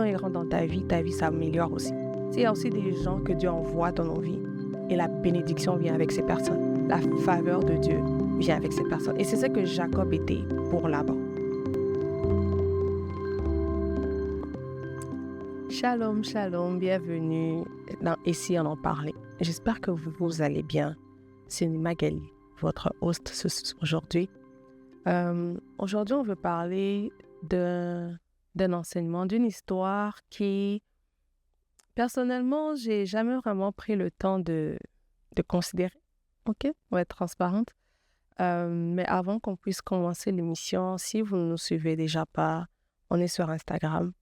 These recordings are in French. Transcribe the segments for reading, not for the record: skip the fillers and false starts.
quand ils rentrent dans ta vie s'améliore aussi. Il y a aussi des gens que Dieu envoie dans nos vies et la bénédiction vient avec ces personnes. La faveur de Dieu vient avec ces personnes. Et c'est ça que Jacob était pour Laban. Shalom, shalom, bienvenue dans Ici on en parlait. J'espère que vous allez bien. C'est Magali, votre host aujourd'hui. Aujourd'hui, on veut parler d'un enseignement, d'une histoire qui, personnellement, j'ai jamais vraiment pris le temps de considérer. OK? On va être transparente. Mais avant qu'on puisse commencer l'émission, si vous ne nous suivez déjà pas, on est sur Instagram.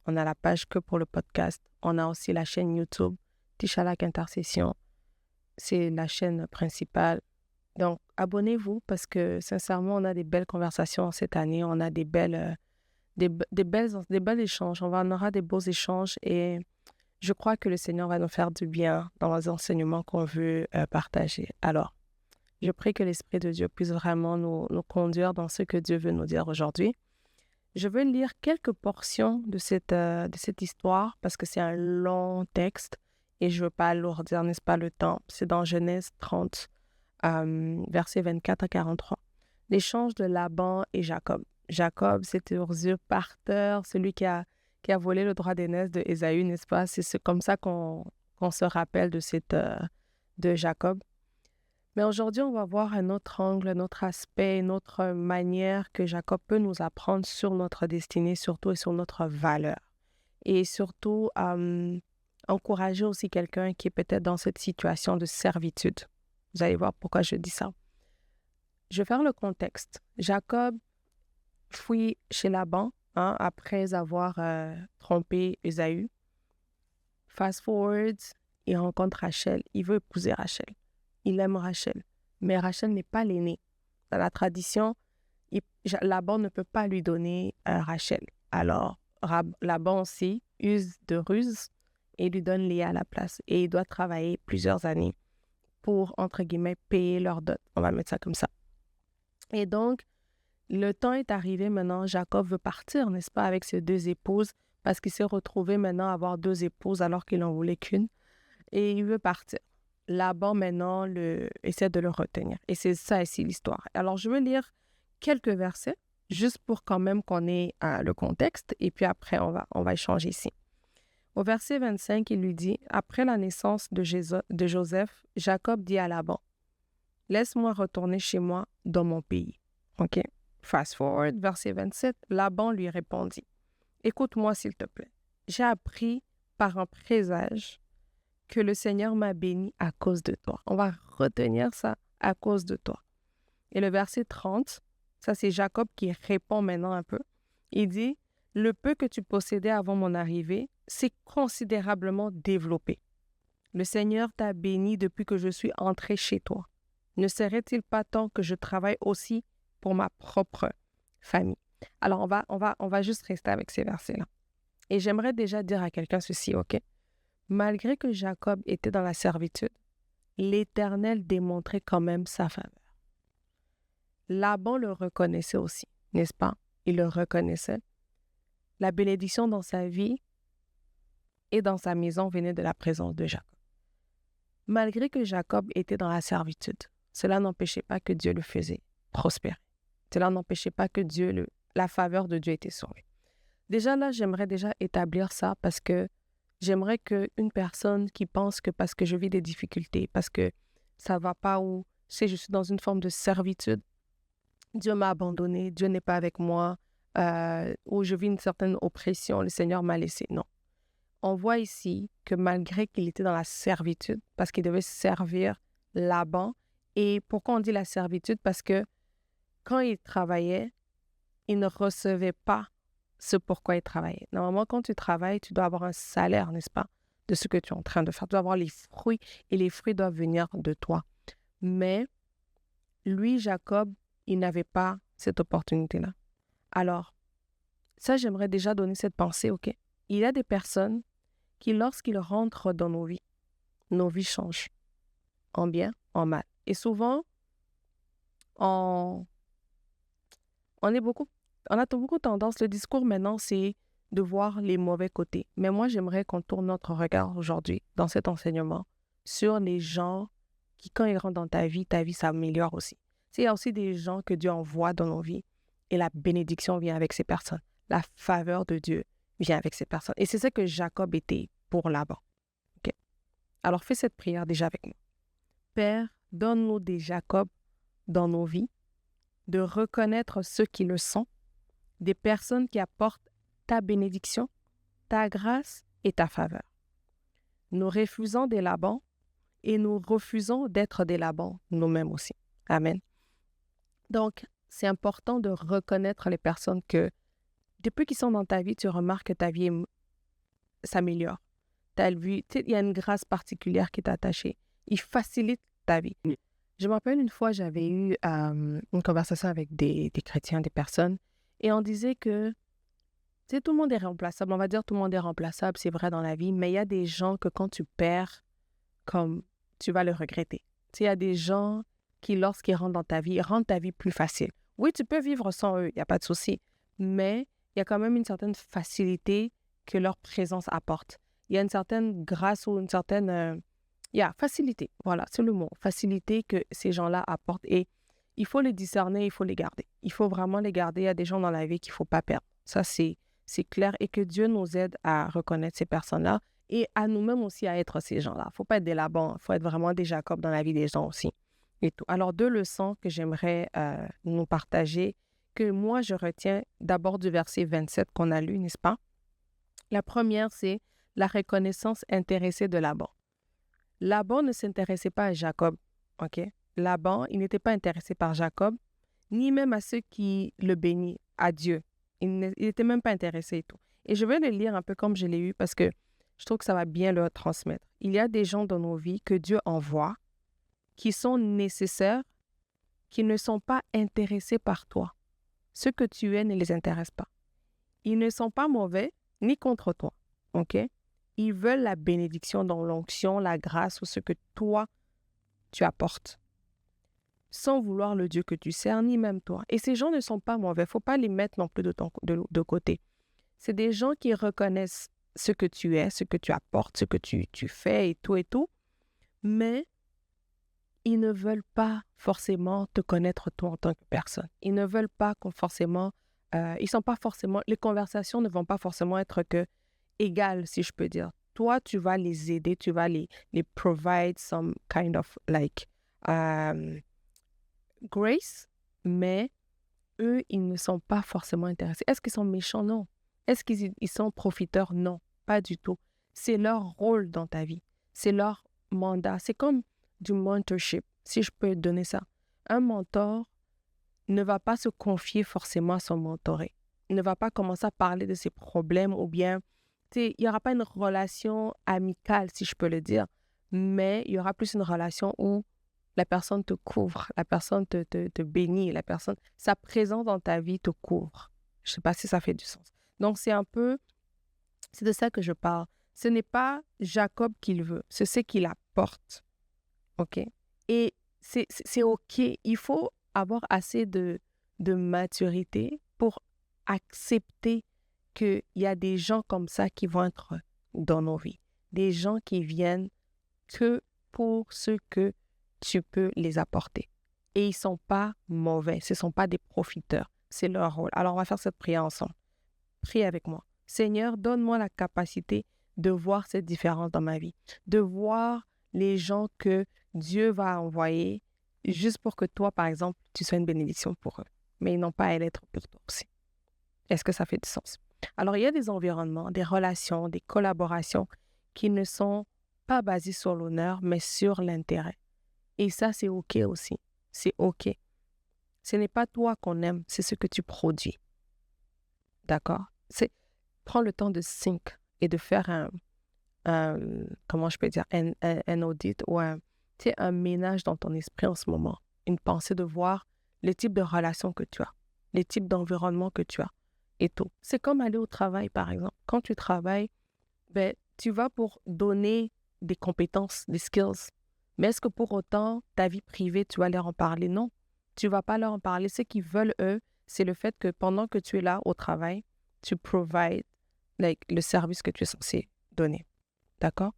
On a la page que pour le podcast. On a aussi la chaîne YouTube, Tichalak Intercession. C'est la chaîne principale. Donc, abonnez-vous parce que, sincèrement, on a des belles conversations cette année. On a des belles échanges. On aura des beaux échanges et je crois que le Seigneur va nous faire du bien dans les enseignements qu'on veut partager. Alors, je prie que l'Esprit de Dieu puisse vraiment nous conduire dans ce que Dieu veut nous dire aujourd'hui. Je veux lire quelques portions de cette histoire parce que c'est un long texte et je ne veux pas alourdir, n'est-ce pas, le temps. C'est dans Genèse 30, versets 24 à 43. L'échange de Laban et Jacob. Jacob, c'est usurpateur, celui qui a volé le droit d'aînesse de Ésaü, n'est-ce pas? C'est comme ça qu'on se rappelle de Jacob. Mais aujourd'hui, on va voir un autre angle, un autre aspect, une autre manière que Jacob peut nous apprendre sur notre destinée, surtout et sur notre valeur. Et surtout, encourager aussi quelqu'un qui est peut-être dans cette situation de servitude. Vous allez voir pourquoi je dis ça. Je vais faire le contexte. Jacob fuit chez Laban après avoir trompé Ésaü. Fast forward, il rencontre Rachel. Il veut épouser Rachel. Il aime Rachel, mais Rachel n'est pas l'aînée. Dans la tradition, Laban ne peut pas lui donner Rachel. Alors, Laban aussi use de ruse et lui donne Léa à la place. Et il doit travailler plusieurs années pour, entre guillemets, payer leur dot. On va mettre ça comme ça. Et donc, le temps est arrivé maintenant. Jacob veut partir, n'est-ce pas, avec ses deux épouses, parce qu'il s'est retrouvé maintenant à avoir deux épouses alors qu'il n'en voulait qu'une. Et il veut partir. Laban, maintenant, essaie de le retenir. Et c'est ça ici l'histoire. Alors, je vais lire quelques versets, juste pour quand même qu'on ait le contexte. Et puis après, on va échanger ici. Au verset 25, il lui dit, « Après la naissance de Joseph, Jacob dit à Laban, « Laisse-moi retourner chez moi dans mon pays. » OK? Fast forward, verset 27, Laban lui répondit, « Écoute-moi s'il te plaît. J'ai appris par un présage que le Seigneur m'a béni à cause de toi. » On va retenir ça, à cause de toi. Et le verset 30, ça c'est Jacob qui répond maintenant un peu. Il dit, « Le peu que tu possédais avant mon arrivée s'est considérablement développé. Le Seigneur t'a béni depuis que je suis entré chez toi. Ne serait-il pas temps que je travaille aussi pour ma propre famille? » Alors on va juste rester avec ces versets-là. Et j'aimerais déjà dire à quelqu'un ceci, OK? Malgré que Jacob était dans la servitude, l'Éternel démontrait quand même sa faveur. Laban le reconnaissait aussi, n'est-ce pas? Il le reconnaissait. La bénédiction dans sa vie et dans sa maison venait de la présence de Jacob. Malgré que Jacob était dans la servitude, cela n'empêchait pas que Dieu le faisait prospérer. Cela n'empêchait pas que la faveur de Dieu était sur lui. Déjà là, j'aimerais déjà établir ça parce que j'aimerais qu'une personne qui pense que parce que je vis des difficultés, parce que ça ne va pas ou je suis dans une forme de servitude, Dieu m'a abandonné, Dieu n'est pas avec moi, ou je vis une certaine oppression, le Seigneur m'a laissé. Non. On voit ici que malgré qu'il était dans la servitude, parce qu'il devait servir Laban, et pourquoi on dit la servitude? Parce que quand il travaillait, il ne recevait pas ce pourquoi il travaillait. Normalement, quand tu travailles, tu dois avoir un salaire, n'est-ce pas, de ce que tu es en train de faire. Tu dois avoir les fruits et les fruits doivent venir de toi. Mais lui, Jacob, il n'avait pas cette opportunité-là. Alors, ça, j'aimerais déjà donner cette pensée, OK? Il y a des personnes qui, lorsqu'ils rentrent dans nos vies changent. En bien, en mal. Et souvent, on a beaucoup tendance, le discours maintenant, c'est de voir les mauvais côtés. Mais moi, j'aimerais qu'on tourne notre regard aujourd'hui, dans cet enseignement, sur les gens qui, quand ils rentrent dans ta vie s'améliore aussi. Tu sais, il y a aussi des gens que Dieu envoie dans nos vies et la bénédiction vient avec ces personnes. La faveur de Dieu vient avec ces personnes. Et c'est ça que Jacob était pour Laban. OK? Alors, fais cette prière déjà avec nous. Père, donne-nous des Jacob dans nos vies, de reconnaître ceux qui le sont, des personnes qui apportent ta bénédiction, ta grâce et ta faveur. Nous refusons des Laban et nous refusons d'être des Laban nous-mêmes aussi. Amen. Donc, c'est important de reconnaître les personnes que, depuis qu'ils sont dans ta vie, tu remarques que ta vie s'améliore. Il y a une grâce particulière qui est attachée. Il facilite ta vie. Je me rappelle une fois, j'avais eu une conversation avec des chrétiens, des personnes, et on disait que tout le monde est remplaçable. On va dire tout le monde est remplaçable, c'est vrai dans la vie, mais il y a des gens que quand tu perds, comme tu vas le regretter. Il y a des gens qui, lorsqu'ils rentrent dans ta vie, ils rendent ta vie plus facile. Oui, tu peux vivre sans eux, il n'y a pas de souci, mais il y a quand même une certaine facilité que leur présence apporte. Il y a une certaine grâce ou une certaine facilité. Voilà, c'est le mot. Facilité que ces gens-là apportent. Et il faut les discerner, il faut les garder. Il faut vraiment les garder. Il y a des gens dans la vie qu'il ne faut pas perdre. Ça, c'est clair. Et que Dieu nous aide à reconnaître ces personnes-là et à nous-mêmes aussi à être ces gens-là. Il ne faut pas être des Laban. Il faut être vraiment des Jacob dans la vie des gens aussi. Et tout. Alors, 2 leçons que j'aimerais nous partager, que moi, je retiens d'abord du verset 27 qu'on a lu, n'est-ce pas? La première, c'est la reconnaissance intéressée de Laban. Laban ne s'intéressait pas à Jacob, OK? Laban, il n'était pas intéressé par Jacob, ni même à ceux qui le bénissent, à Dieu. Il n'était même pas intéressé et tout. Et je vais le lire un peu comme je l'ai eu parce que je trouve que ça va bien le transmettre. Il y a des gens dans nos vies que Dieu envoie qui sont nécessaires, qui ne sont pas intéressés par toi. Ce que tu es ne les intéresse pas. Ils ne sont pas mauvais ni contre toi, OK? Ils veulent la bénédiction dans l'onction, la grâce ou ce que toi, tu apportes, sans vouloir le Dieu que tu sers, ni même toi. Et ces gens ne sont pas mauvais. Il ne faut pas les mettre non plus de côté. C'est des gens qui reconnaissent ce que tu es, ce que tu apportes, ce que tu fais et tout, mais ils ne veulent pas forcément te connaître toi en tant que personne. Ils ne veulent pas forcément... ils sont pas forcément... Les conversations ne vont pas forcément être que égales, si je peux dire. Toi, tu vas les aider, tu vas les provide some kind of grace, mais eux, ils ne sont pas forcément intéressés. Est-ce qu'ils sont méchants? Non. Est-ce qu'ils sont profiteurs? Non, pas du tout. C'est leur rôle dans ta vie. C'est leur mandat. C'est comme du mentorship, si je peux donner ça. Un mentor ne va pas se confier forcément à son mentoré. Il ne va pas commencer à parler de ses problèmes ou bien, il n'y aura pas une relation amicale, si je peux le dire, mais il y aura plus une relation où la personne te couvre, la personne te bénit, sa présence dans ta vie te couvre. Je ne sais pas si ça fait du sens. Donc, c'est de ça que je parle. Ce n'est pas Jacob qu'il veut, c'est ce qu'il apporte. OK? Et c'est OK. Il faut avoir assez de maturité pour accepter qu'il y a des gens comme ça qui vont être dans nos vies. Des gens qui viennent que pour ce que tu peux les apporter. Et ils ne sont pas mauvais. Ce ne sont pas des profiteurs. C'est leur rôle. Alors, on va faire cette prière ensemble. Prie avec moi. Seigneur, donne-moi la capacité de voir cette différence dans ma vie. De voir les gens que Dieu va envoyer juste pour que toi, par exemple, tu sois une bénédiction pour eux. Mais ils n'ont pas à l'être pour toi aussi. Est-ce que ça fait du sens? Alors, il y a des environnements, des relations, des collaborations qui ne sont pas basées sur l'honneur, mais sur l'intérêt. Et ça, c'est OK aussi. C'est OK. Ce n'est pas toi qu'on aime, c'est ce que tu produis. D'accord? Prends le temps de sync et de faire comment je peux dire, un audit ou un ménage dans ton esprit en ce moment. Une pensée de voir le type de relation que tu as, les types d'environnement que tu as et tout. C'est comme aller au travail, par exemple. Quand tu travailles, tu vas pour donner des compétences, des skills. Mais est-ce que pour autant, ta vie privée, tu vas leur en parler? Non, tu ne vas pas leur en parler. Ce qu'ils veulent, eux, c'est le fait que pendant que tu es là au travail, tu provides le service que tu es censé donner. D'accord?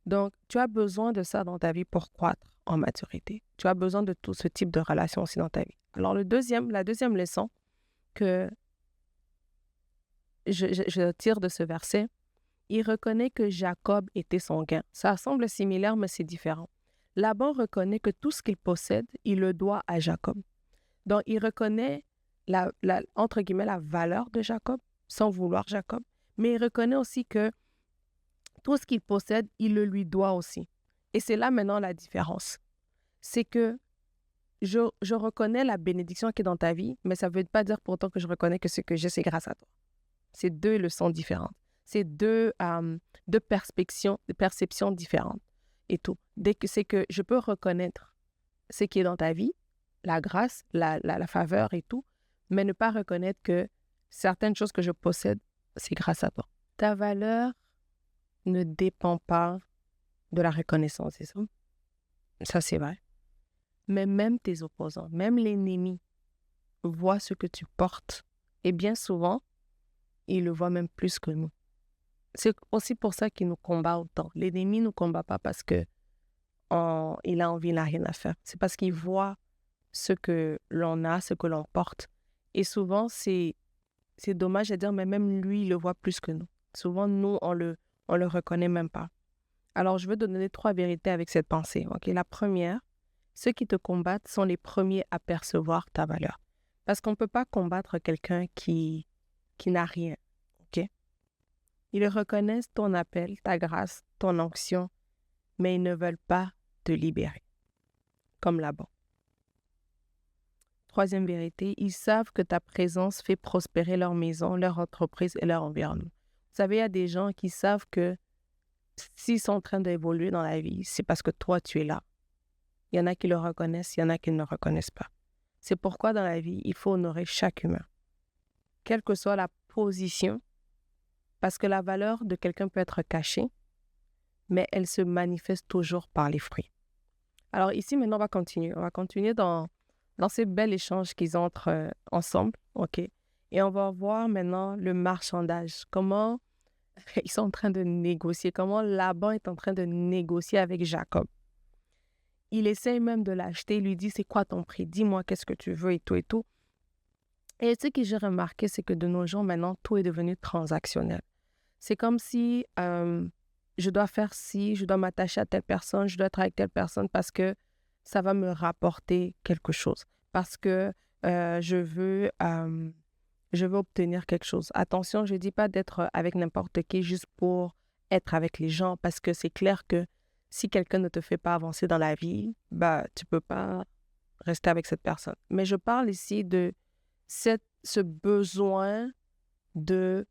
Donc, tu as besoin de ça dans ta vie pour croître en maturité. Tu as besoin de tout ce type de relation aussi dans ta vie. Alors, la deuxième leçon que je tire de ce verset, il reconnaît que Jacob était son gain. Ça semble similaire, mais c'est différent. Laban reconnaît que tout ce qu'il possède, il le doit à Jacob. Donc, il reconnaît entre guillemets, la valeur de Jacob, sans vouloir Jacob, mais il reconnaît aussi que tout ce qu'il possède, il le lui doit aussi. Et c'est là maintenant la différence. C'est que je reconnais la bénédiction qui est dans ta vie, mais ça ne veut pas dire pourtant que je reconnais que ce que j'ai, c'est grâce à toi. C'est deux leçons différentes. C'est deux perceptions différentes et tout. C'est que je peux reconnaître ce qui est dans ta vie, la grâce, la faveur et tout, mais ne pas reconnaître que certaines choses que je possède, c'est grâce à toi. Ta valeur ne dépend pas de la reconnaissance des hommes. Ça, c'est vrai. Mais même tes opposants, même l'ennemi, voit ce que tu portes. Et bien souvent, il le voit même plus que nous. C'est aussi pour ça qu'il nous combat autant. L'ennemi ne nous combat pas parce que il a envie, il n'a rien à faire. C'est parce qu'il voit ce que l'on a, ce que l'on porte. Et souvent, c'est dommage à dire, mais même lui, il le voit plus que nous. Souvent, nous, on le reconnaît même pas. Alors, je veux te donner 3 vérités avec cette pensée. Okay? La première, ceux qui te combattent sont les premiers à percevoir ta valeur. Parce qu'on ne peut pas combattre quelqu'un qui n'a rien. OK? Ils reconnaissent ton appel, ta grâce, ton onction, mais ils ne veulent pas te libérer. Comme Laban. 3e vérité, ils savent que ta présence fait prospérer leur maison, leur entreprise et leur environnement. Vous savez, il y a des gens qui savent que s'ils sont en train d'évoluer dans la vie, c'est parce que toi, tu es là. Il y en a qui le reconnaissent, il y en a qui ne le reconnaissent pas. C'est pourquoi dans la vie, il faut honorer chaque humain. Quelle que soit la position, parce que la valeur de quelqu'un peut être cachée, mais elle se manifeste toujours par les fruits. Alors ici, maintenant, on va continuer. On va continuer dans ces bels échanges qu'ils ont ensemble, OK? Et on va voir maintenant le marchandage. Comment ils sont en train de négocier, comment Laban est en train de négocier avec Jacob. Il essaye même de l'acheter, il lui dit, c'est quoi ton prix? Dis-moi qu'est-ce que tu veux et tout et tout. Et ce que j'ai remarqué, c'est que de nos jours, maintenant, tout est devenu transactionnel. C'est comme si je dois faire ci, je dois m'attacher à telle personne, je dois être avec telle personne parce que ça va me rapporter quelque chose. Parce que je veux obtenir quelque chose. Attention, je ne dis pas d'être avec n'importe qui juste pour être avec les gens parce que c'est clair que si quelqu'un ne te fait pas avancer dans la vie, bah, tu ne peux pas rester avec cette personne. Mais je parle ici de ce besoin de...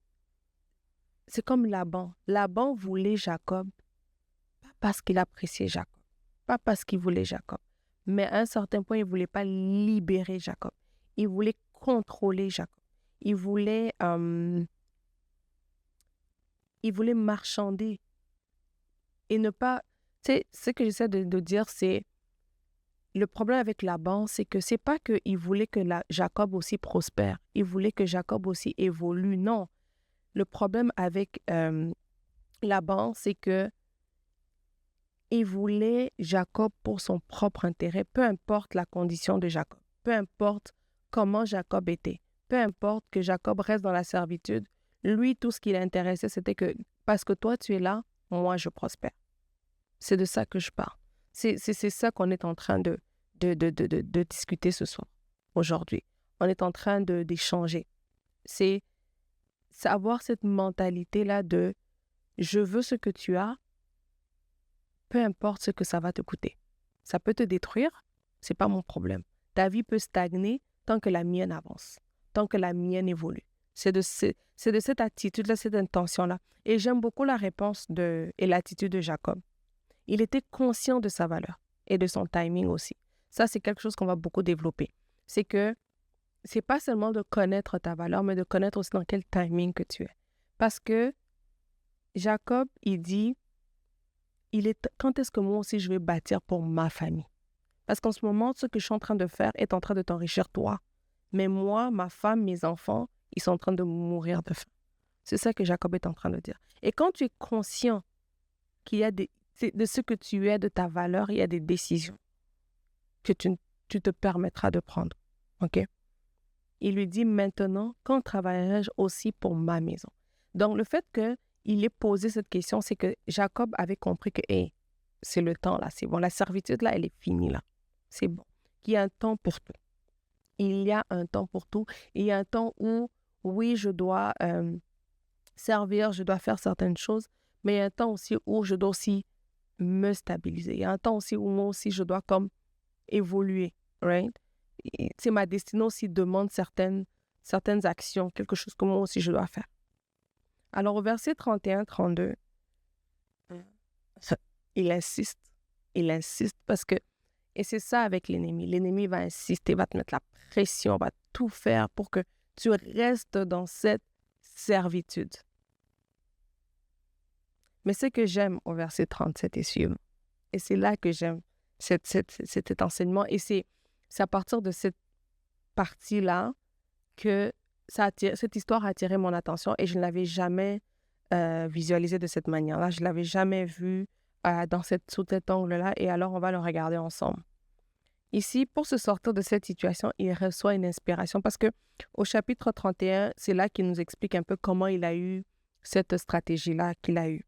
C'est comme Laban. Laban voulait Jacob, pas parce qu'il appréciait Jacob, pas parce qu'il voulait Jacob, mais à un certain point, il ne voulait pas libérer Jacob. Il voulait contrôler Jacob. Il voulait marchander et ne pas... Tu sais, ce que j'essaie de dire, c'est le problème avec Laban, c'est que c'est pas qu'il voulait que Jacob aussi prospère. Il voulait que Jacob aussi évolue. Non. Le problème avec Laban, c'est que il voulait Jacob pour son propre intérêt, peu importe la condition de Jacob, peu importe comment Jacob était, peu importe que Jacob reste dans la servitude. Lui, tout ce qui l'intéressait, c'était que parce que toi, tu es là, moi, je prospère. C'est de ça que je parle. C'est ça qu'on est en train de discuter ce soir, aujourd'hui. On est en train d'échanger. C'est avoir cette mentalité-là de « je veux ce que tu as », peu importe ce que ça va te coûter. Ça peut te détruire, c'est pas mon problème. Ta vie peut stagner tant que la mienne avance, tant que la mienne évolue. C'est de cette attitude-là, cette intention-là. Et j'aime beaucoup la réponse et l'attitude de Jacob. Il était conscient de sa valeur et de son timing aussi. Ça, c'est quelque chose qu'on va beaucoup développer. C'est que c'est pas seulement de connaître ta valeur, mais de connaître aussi dans quel timing que tu es. Parce que Jacob, il dit, quand est-ce que moi aussi je vais bâtir pour ma famille? Parce qu'en ce moment, ce que je suis en train de faire est en train de t'enrichir toi. Mais moi, ma femme, mes enfants, ils sont en train de mourir de faim. C'est ça que Jacob est en train de dire. Et quand tu es conscient qu'il y a de ce que tu es, de ta valeur, il y a des décisions que tu te permettras de prendre. OK? Il lui dit maintenant, quand travaillerai-je aussi pour ma maison? Donc, le fait qu'il ait posé cette question, c'est que Jacob avait compris que, hey, c'est le temps là, c'est bon. La servitude là, elle est finie là. C'est bon. Il y a un temps pour tout. Il y a un temps pour tout. Il y a un temps où, oui, je dois servir, je dois faire certaines choses, mais il y a un temps aussi où je dois aussi me stabiliser. Il y a un temps aussi où moi aussi, je dois comme évoluer, right? C'est ma destinée aussi demande certaines actions, quelque chose que moi aussi je dois faire. Alors au verset 31-32, il insiste parce que, et c'est ça avec l'ennemi va insister, va te mettre la pression, va tout faire pour que tu restes dans cette servitude. Mais ce que j'aime au verset 37 et suivant, et c'est là que j'aime cet enseignement, et c'est à partir de cette partie-là que cette histoire a attiré mon attention et je ne l'avais jamais visualisée de cette manière-là. Je ne l'avais jamais vue sous cet angle-là, et alors on va le regarder ensemble. Ici, pour se sortir de cette situation, il reçoit une inspiration parce que au chapitre 31, c'est là qu'il nous explique un peu comment il a eu cette stratégie-là qu'il a eue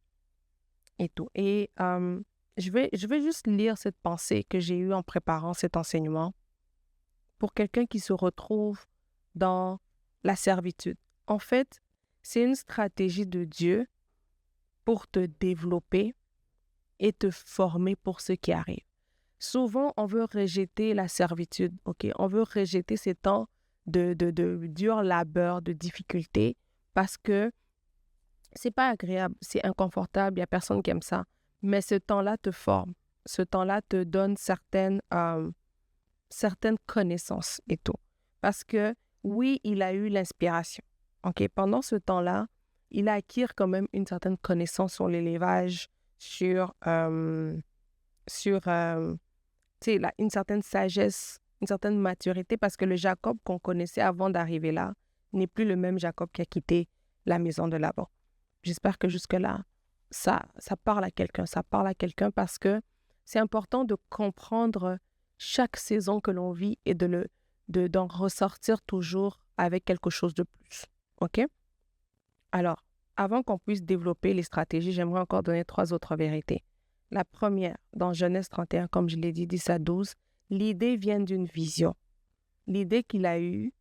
et tout. Et je vais juste lire cette pensée que j'ai eue en préparant cet enseignement pour quelqu'un qui se retrouve dans la servitude. En fait, c'est une stratégie de Dieu pour te développer et te former pour ce qui arrive. Souvent, on veut rejeter la servitude, OK? On veut rejeter ces temps de dur labeur, de difficulté, parce que c'est pas agréable, c'est inconfortable, il n'y a personne qui aime ça. Mais ce temps-là te forme. Ce temps-là te donne certaines connaissances et tout. Parce que, oui, il a eu l'inspiration. OK? Pendant ce temps-là, il a acquis quand même une certaine connaissance sur l'élevage, sur une certaine sagesse, une certaine maturité, parce que le Jacob qu'on connaissait avant d'arriver là n'est plus le même Jacob qui a quitté la maison de Laban. J'espère que jusque-là, ça parle à quelqu'un. Ça parle à quelqu'un parce que c'est important de comprendre chaque saison que l'on vit et d'en ressortir toujours avec quelque chose de plus. OK? Alors, avant qu'on puisse développer les stratégies, j'aimerais encore donner 3 autres vérités. La première, dans Genèse 31, comme je l'ai dit, 10-12, l'idée vient d'une vision. L'idée qu'il a eue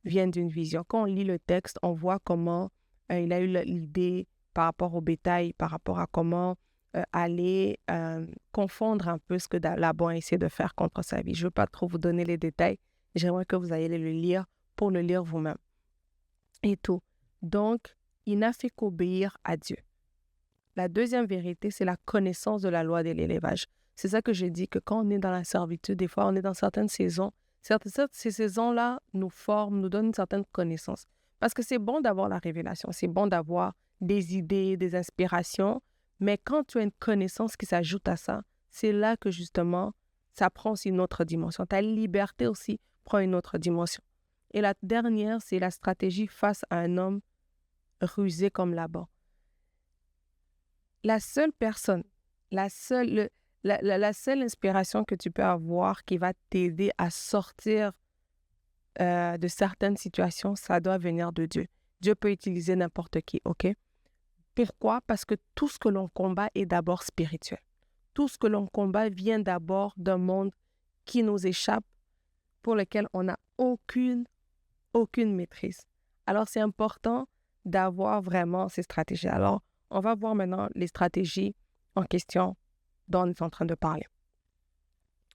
vient d'une vision. Quand on lit le texte, on voit comment il a eu l'idée par rapport au bétail, par rapport à comment aller confondre un peu ce que Laban a essayé de faire contre sa vie. Je ne veux pas trop vous donner les détails. J'aimerais que vous ayez le lire pour le lire vous-même. Et tout. Donc, il n'a fait qu'obéir à Dieu. La deuxième vérité, c'est la connaissance de la loi de l'élevage. C'est ça que j'ai dit, que quand on est dans la servitude, des fois, on est dans certaines saisons. Ces saisons-là nous forment, nous donnent une certaine connaissance. Parce que c'est bon d'avoir la révélation, c'est bon d'avoir des idées, des inspirations, mais quand tu as une connaissance qui s'ajoute à ça, c'est là que justement, ça prend aussi une autre dimension. Ta liberté aussi prend une autre dimension. Et la dernière, c'est la stratégie face à un homme rusé comme Laban. La seule personne, la seule inspiration que tu peux avoir qui va t'aider à sortir de certaines situations, ça doit venir de Dieu. Dieu peut utiliser n'importe qui, OK? Pourquoi? Parce que tout ce que l'on combat est d'abord spirituel. Tout ce que l'on combat vient d'abord d'un monde qui nous échappe, pour lequel on n'a aucune maîtrise. Alors, c'est important d'avoir vraiment ces stratégies. Alors, on va voir maintenant les stratégies en question dont on est en train de parler.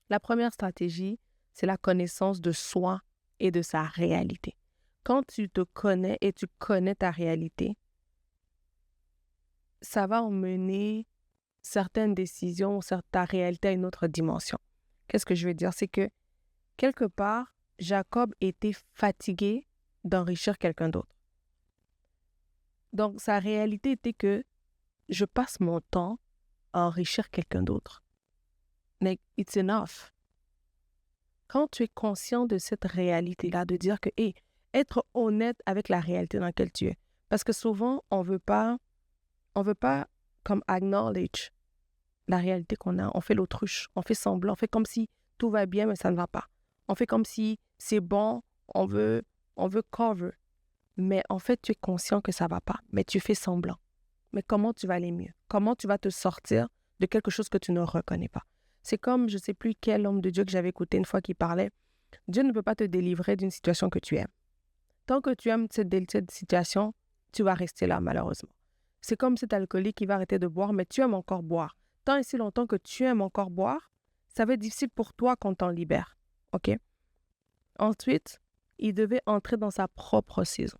La première stratégie, c'est la connaissance de soi et de sa réalité. Quand tu te connais et tu connais ta réalité, ça va emmener certaines décisions, ta réalité à une autre dimension. Qu'est-ce que je veux dire? C'est que, quelque part, Jacob était fatigué d'enrichir quelqu'un d'autre. Donc, sa réalité était que je passe mon temps à enrichir quelqu'un d'autre. Mais it's enough. Quand tu es conscient de cette réalité-là, de dire que, être honnête avec la réalité dans laquelle tu es. Parce que souvent, on veut pas comme acknowledge la réalité qu'on a. On fait l'autruche, on fait semblant, on fait comme si tout va bien, mais ça ne va pas. On fait comme si c'est bon, on veut cover. Mais en fait, tu es conscient que ça ne va pas, mais tu fais semblant. Mais comment tu vas aller mieux? Comment tu vas te sortir de quelque chose que tu ne reconnais pas? C'est comme, je ne sais plus quel homme de Dieu que j'avais écouté une fois qui parlait. Dieu ne peut pas te délivrer d'une situation que tu aimes. Tant que tu aimes cette situation, tu vas rester là, malheureusement. C'est comme cet alcoolique qui va arrêter de boire, mais tu aimes encore boire. Tant et si longtemps que tu aimes encore boire, ça va être difficile pour toi qu'on t'en libère. OK? Ensuite, il devait entrer dans sa propre saison.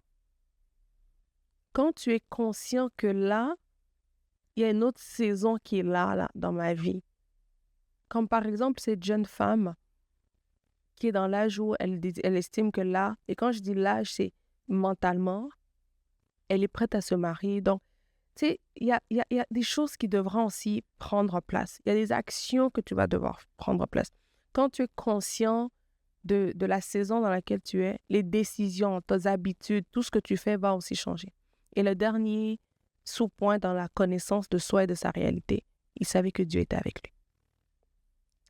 Quand tu es conscient que là, il y a une autre saison qui est là dans ma vie. Comme par exemple cette jeune femme qui est dans l'âge où elle estime que là, et quand je dis l'âge, c'est mentalement, elle est prête à se marier. Donc, tu sais, il y a des choses qui devront aussi prendre place. Il y a des actions que tu vas devoir prendre place. Quand tu es conscient de la saison dans laquelle tu es, les décisions, tes habitudes, tout ce que tu fais va aussi changer. Et le dernier sous-point dans la connaissance de soi et de sa réalité, il savait que Dieu était avec lui.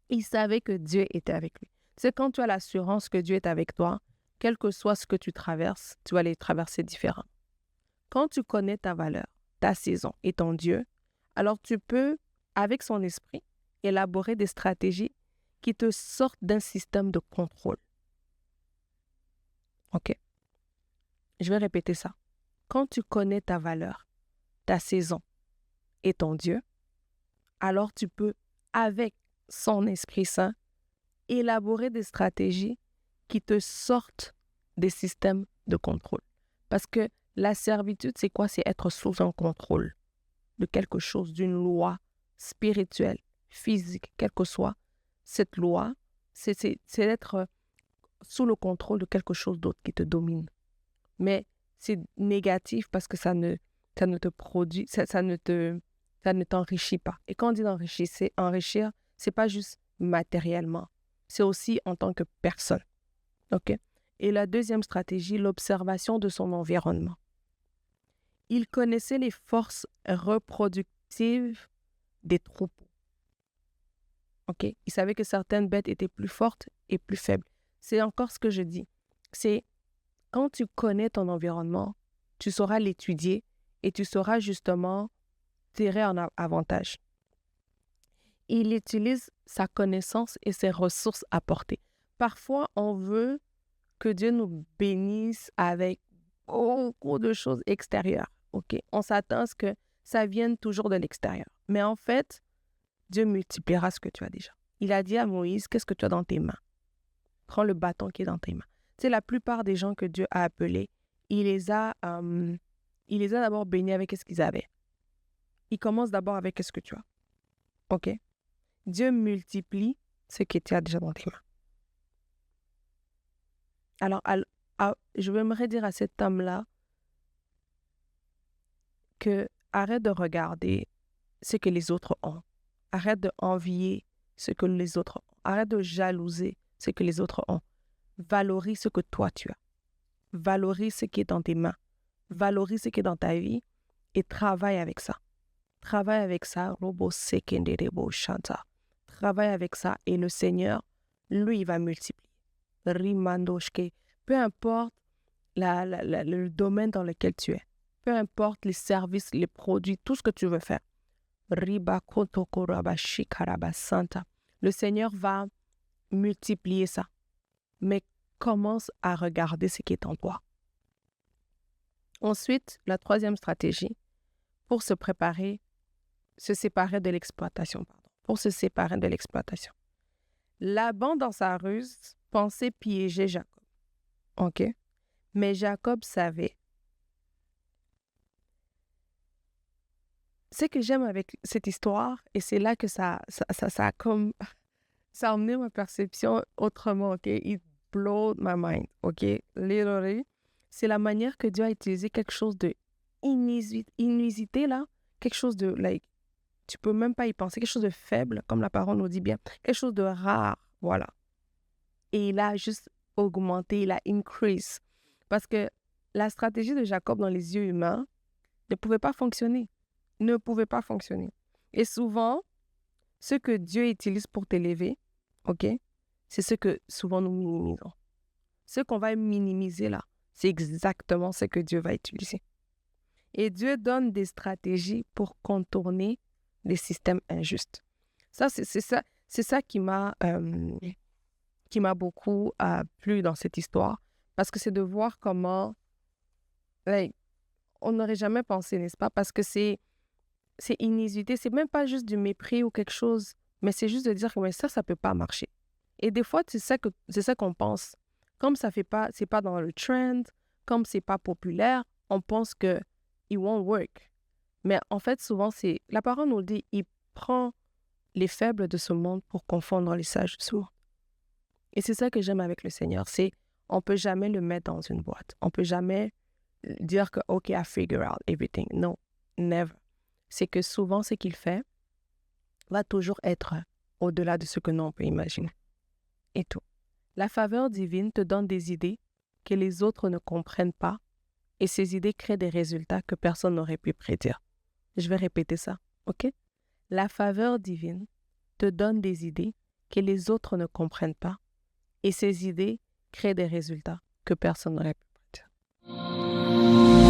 Il savait que Dieu était avec lui. C'est quand tu as l'assurance que Dieu est avec toi, quel que soit ce que tu traverses, tu vas les traverser différemment. Quand tu connais ta valeur, ta saison et ton Dieu, alors tu peux, avec son esprit, élaborer des stratégies qui te sortent d'un système de contrôle. OK? Je vais répéter ça. Quand tu connais ta valeur, ta saison et ton Dieu, alors tu peux, avec son Esprit Saint, élaborer des stratégies qui te sortent des systèmes de contrôle. Parce que la servitude, c'est quoi? C'est être sous un contrôle de quelque chose, d'une loi spirituelle, physique, quelle que soit cette loi, c'est être sous le contrôle de quelque chose d'autre qui te domine. Mais c'est négatif parce que ça ne te produit, ça ne t'enrichit pas. Et quand on dit enrichir, c'est pas juste matériellement, c'est aussi en tant que personne. OK? Et la deuxième stratégie, l'observation de son environnement. Il connaissait les forces reproductives des troupeaux. OK? Il savait que certaines bêtes étaient plus fortes et plus faibles. C'est encore ce que je dis. C'est quand tu connais ton environnement, tu sauras l'étudier et tu sauras justement tirer en avantage. Il utilise sa connaissance et ses ressources apportées. Parfois, on veut que Dieu nous bénisse avec beaucoup de choses extérieures. OK? On s'attend à ce que ça vienne toujours de l'extérieur. Mais en fait, Dieu multipliera ce que tu as déjà. Il a dit à Moïse, qu'est-ce que tu as dans tes mains? Prends le bâton qui est dans tes mains. C'est la plupart des gens que Dieu a appelés, il les a d'abord bénis avec ce qu'ils avaient. Il commence d'abord avec ce que tu as. OK? Dieu multiplie ce que tu as déjà dans tes mains. Alors, je voudrais dire à cet homme-là que arrête de regarder ce que les autres ont. Arrête d'envier ce que les autres ont. Arrête de jalouser ce que les autres ont. Valorise ce que toi tu as. Valorise ce qui est dans tes mains. Valorise ce qui est dans ta vie et travaille avec ça. Travaille avec ça. Travaille avec ça et le Seigneur, lui, il va multiplier. Rimandoshke. Peu importe le domaine dans lequel tu es. Peu importe les services, les produits, tout ce que tu veux faire. Le Seigneur va multiplier ça. Mais commence à regarder ce qui est en toi. Ensuite, la troisième stratégie, pour se séparer de l'exploitation. Pour se séparer de l'exploitation. Laban, dans sa ruse, pensait piéger Jacob. OK? Mais Jacob savait. Ce que j'aime avec cette histoire, et c'est là que ça a emmené ma perception autrement, OK? It blowed my mind, OK? Literally, c'est la manière que Dieu a utilisé quelque chose de inusité, là. Quelque chose de, tu peux même pas y penser. Quelque chose de faible, comme la parole nous dit bien. Quelque chose de rare, voilà. Et il a juste augmenté, il a increase. Parce que la stratégie de Jacob dans les yeux humains ne pouvait pas fonctionner. Ne pouvait pas fonctionner. Et souvent, ce que Dieu utilise pour t'élever, OK, c'est ce que souvent nous minimisons. Ce qu'on va minimiser là, c'est exactement ce que Dieu va utiliser. Et Dieu donne des stratégies pour contourner les systèmes injustes. Ça, c'est ça qui m'a beaucoup plu dans cette histoire, parce que c'est de voir comment on n'aurait jamais pensé, n'est-ce pas? Parce que c'est inusité, c'est même pas juste du mépris ou quelque chose, mais c'est juste de dire que mais ça peut pas marcher. Et des fois, c'est ça qu'on pense. Comme ça fait pas, c'est pas dans le trend, comme c'est pas populaire, on pense que it won't work. Mais en fait, souvent, la parole nous le dit, il prend les faibles de ce monde pour confondre les sages de ce monde. Et c'est ça que j'aime avec le Seigneur, c'est on peut jamais le mettre dans une boîte. On peut jamais dire que, OK, I figure out everything. Non, never. C'est que souvent, ce qu'il fait va toujours être au-delà de ce que nous, on peut imaginer. Et tout. La faveur divine te donne des idées que les autres ne comprennent pas et ces idées créent des résultats que personne n'aurait pu prédire. Je vais répéter ça, OK? La faveur divine te donne des idées que les autres ne comprennent pas et ces idées créent des résultats que personne n'aurait pu prédire.